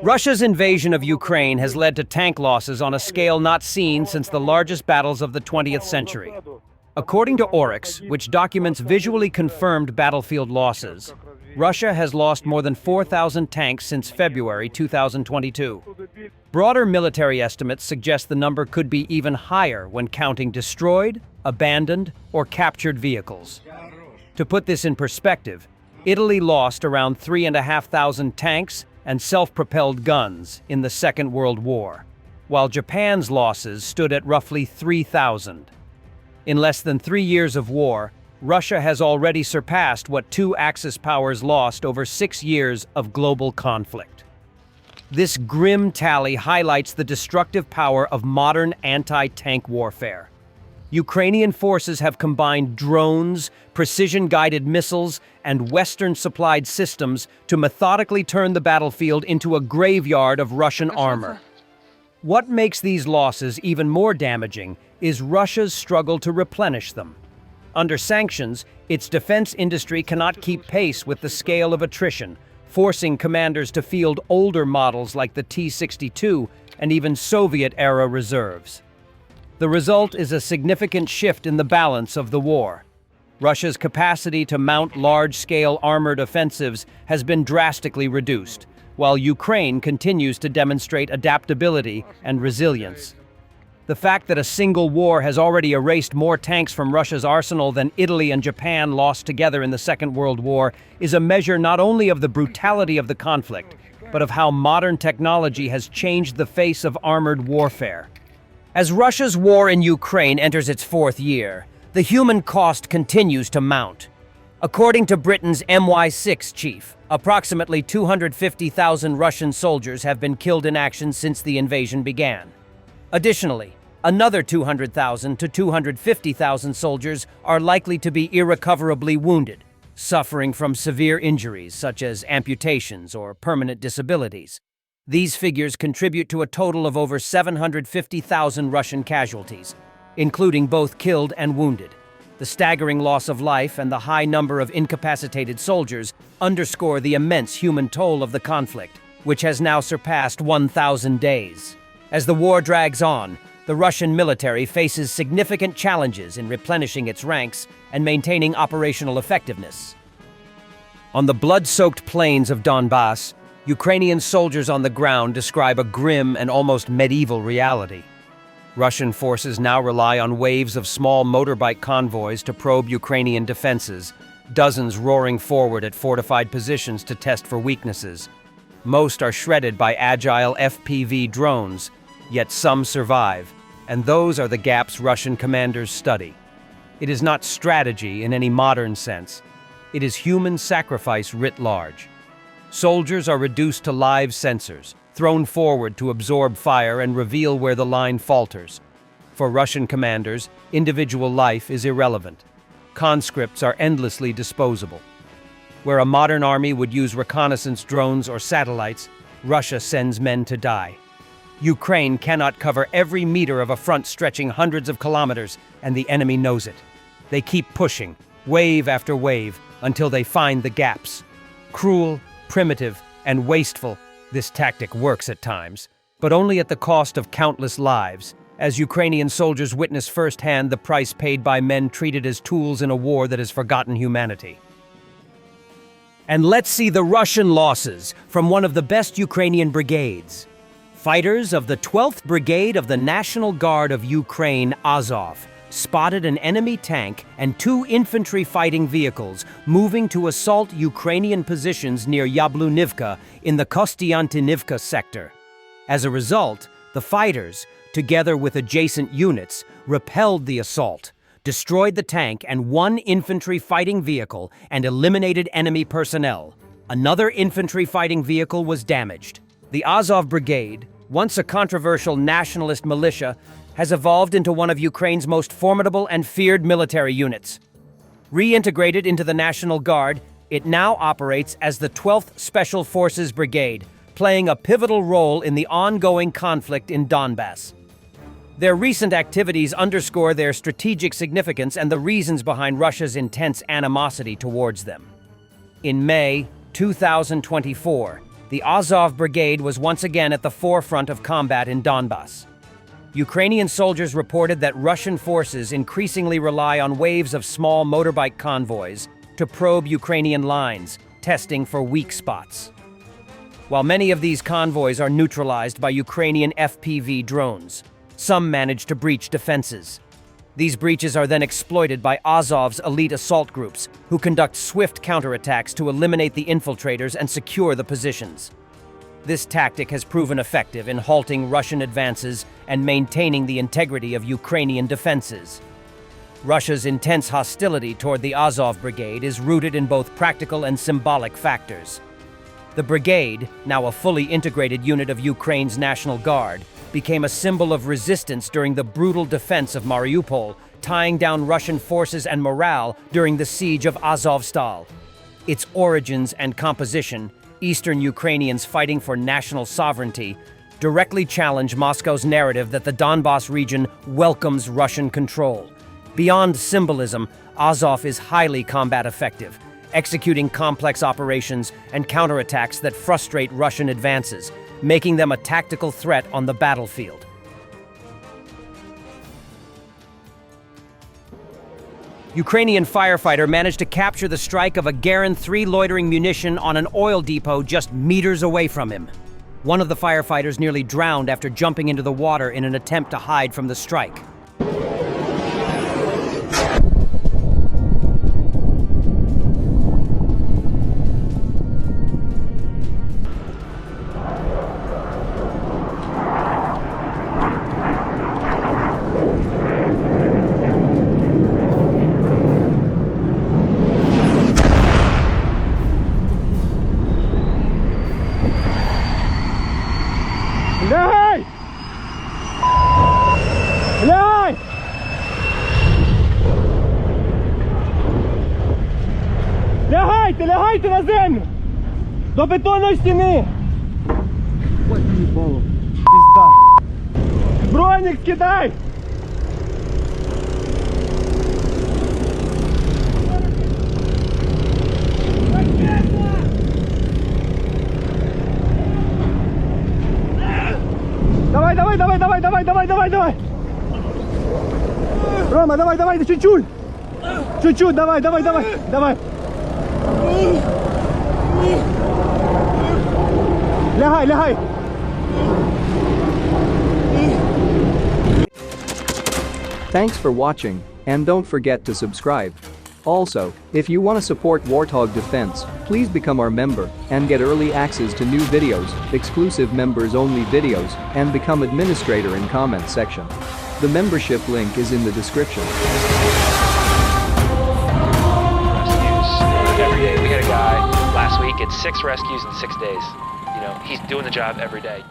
Russia's invasion of Ukraine has led to tank losses on a scale not seen since the largest battles of the 20th century. According to Oryx, which documents visually confirmed battlefield losses, Russia has lost more than 4,000 tanks since February 2022. Broader military estimates suggest the number could be even higher when counting destroyed, abandoned, or captured vehicles. To put this in perspective, Italy lost around 3,500 tanks and self-propelled guns in the Second World War, while Japan's losses stood at roughly 3,000. In less than 3 years of war, Russia has already surpassed what two Axis powers lost over 6 years of global conflict. This grim tally highlights the destructive power of modern anti-tank warfare. Ukrainian forces have combined drones, precision-guided missiles, and Western-supplied systems to methodically turn the battlefield into a graveyard of Russian armor. What makes these losses even more damaging is Russia's struggle to replenish them. Under sanctions, its defense industry cannot keep pace with the scale of attrition, forcing commanders to field older models like the T-62 and even Soviet-era reserves. The result is a significant shift in the balance of the war. Russia's capacity to mount large-scale armored offensives has been drastically reduced, while Ukraine continues to demonstrate adaptability and resilience. The fact that a single war has already erased more tanks from Russia's arsenal than Italy and Japan lost together in the Second World War is a measure not only of the brutality of the conflict, but of how modern technology has changed the face of armored warfare. As Russia's war in Ukraine enters its 4th year, the human cost continues to mount. According to Britain's MI6 chief, approximately 250,000 Russian soldiers have been killed in action since the invasion began. Additionally, another 200,000 to 250,000 soldiers are likely to be irrecoverably wounded, suffering from severe injuries such as amputations or permanent disabilities. These figures contribute to a total of over 750,000 Russian casualties, including both killed and wounded. The staggering loss of life and the high number of incapacitated soldiers underscore the immense human toll of the conflict, which has now surpassed 1,000 days. As the war drags on, the Russian military faces significant challenges in replenishing its ranks and maintaining operational effectiveness. On the blood-soaked plains of Donbas, Ukrainian soldiers on the ground describe a grim and almost medieval reality. Russian forces now rely on waves of small motorbike convoys to probe Ukrainian defenses, dozens roaring forward at fortified positions to test for weaknesses. Most are shredded by agile FPV drones, yet some survive, and those are the gaps Russian commanders study. It is not strategy in any modern sense. It is human sacrifice writ large. Soldiers are reduced to live sensors, thrown forward to absorb fire and reveal where the line falters. For Russian commanders, individual life is irrelevant. Conscripts are endlessly disposable. Where a modern army would use reconnaissance drones or satellites, Russia sends men to die. Ukraine cannot cover every meter of a front stretching hundreds of kilometers, and the enemy knows it. They keep pushing, wave after wave, until they find the gaps. Cruel, primitive, and wasteful, this tactic works at times, but only at the cost of countless lives, as Ukrainian soldiers witness firsthand the price paid by men treated as tools in a war that has forgotten humanity. And let's see the Russian losses from one of the best Ukrainian brigades. Fighters of the 12th Brigade of the National Guard of Ukraine, Azov, spotted an enemy tank and 2 infantry fighting vehicles moving to assault Ukrainian positions near Yablunivka in the Kostiantynivka sector. As a result, the fighters, together with adjacent units, repelled the assault, destroyed the tank and 1 infantry fighting vehicle, and eliminated enemy personnel. Another infantry fighting vehicle was damaged. The Azov Brigade, once a controversial nationalist militia, has evolved into one of Ukraine's most formidable and feared military units. Reintegrated into the National Guard, it now operates as the 12th Special Forces Brigade, playing a pivotal role in the ongoing conflict in Donbas. Their recent activities underscore their strategic significance and the reasons behind Russia's intense animosity towards them. In May 2024, the Azov brigade was once again at the forefront of combat in Donbas. Ukrainian soldiers reported that Russian forces increasingly rely on waves of small motorbike convoys to probe Ukrainian lines, testing for weak spots. While many of these convoys are neutralized by Ukrainian FPV drones, some manage to breach defenses. These breaches are then exploited by Azov's elite assault groups, who conduct swift counterattacks to eliminate the infiltrators and secure the positions. This tactic has proven effective in halting Russian advances and maintaining the integrity of Ukrainian defenses. Russia's intense hostility toward the Azov brigade is rooted in both practical and symbolic factors. The brigade, now a fully integrated unit of Ukraine's National Guard, became a symbol of resistance during the brutal defense of Mariupol, tying down Russian forces and morale during the siege of Azovstal. Its origins and composition, Eastern Ukrainians fighting for national sovereignty, directly challenge Moscow's narrative that the Donbas region welcomes Russian control. Beyond symbolism, Azov is highly combat effective, executing complex operations and counterattacks that frustrate Russian advances, making them a tactical threat on the battlefield. Ukrainian firefighter managed to capture the strike of a Garand 3 loitering munition on an oil depot just meters away from him. One of the firefighters nearly drowned after jumping into the water in an attempt to hide from the strike. Лягай! Лягай! Лягайте, лягайте на землю! До бетонної стіни! Ой, їбало. Пізда. Бронік скидай! Давай, давай, давай, давай, давай, давай, давай, давай. Рома, давай, давай, чуть-чуть. Чуть-чуть, давай, давай, давай, давай. Лягай, лягай. Thanks for watching, and don't forget to subscribe. Also, if you want to support Warthog Defense, please become our member and get early access to new videos, exclusive members-only videos, and become administrator in comment section. The membership link is in the description. Rescues every day. We had a guy last week at 6 rescues in 6 days. You know, he's doing the job every day.